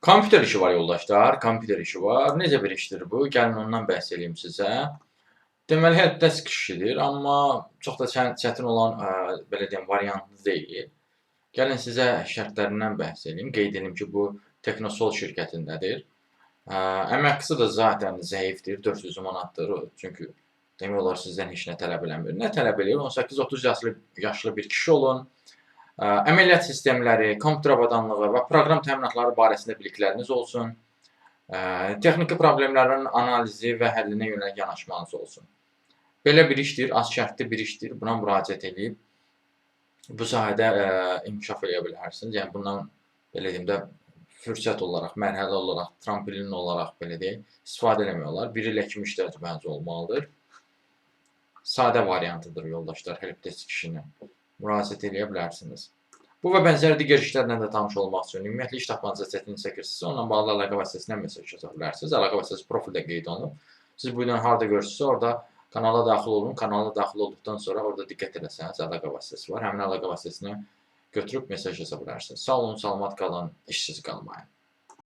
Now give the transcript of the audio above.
Kompüter işi var yoldaşlar, kompüter işi var. Necə bir işdir bu? Gəlin ondan bəhs eləyim sizə. Deməli, helpdesk işidir, amma çox da çətin olan, belə deyim, variantı deyil. Gəlin sizə şərtlərindən bəhs eləyim. Qeyd edim ki, bu Teknosol şirkətindədir. Əmək haqqısı da zaten zəifdir, 400 manatdır. Çünki demək olar sizdən heç nə tələb eləmir. Nə tələb eləyir? 18-30 yaşlı bir kişi olun. Əməliyyat sistemləri, kompüter avadanlığı və proqram təminatları barəsində bilikləriniz olsun. Texniki problemlərin analizi və həllinə yönəlik yanaşmanız olsun. Belə bir işdir, az şərtli bir işdir. Buna müraciət edib bu sahədə inkişaf edə bilərsiniz. Yəni bundan belə deyim də fürsət olaraq, mərhələ olaraq, tramplin olaraq belə deyək, istifadə eləmək olar. 1 il kimi iş təcrübəniz olmalıdır. Sadə variantıdır yoldaşlar, helpdesk işini. Müraciət edə bilərsiniz. Bu və bənzər digər işlərlə də tanış olmaq üçün ümumiyyətlə iş tapmanıza çətinlik çəkirsinizsə, onunla bağlı əlaqə vasitəsindən mesaj yaza bilərsiniz. Əlaqə vasitəsi profildə qeyd olunub. Siz bu ilə harda görürsünüzsə, orada kanala daxil olun. Kanala daxil olduqdan sonra orada diqqət eləsəniz, əlaqə vasitəsi var. Həmin əlaqə vasitəsinə götürüb mesaj yaza bilərsiniz. Sağ olun, salamat qalın, işsiz qalmayın.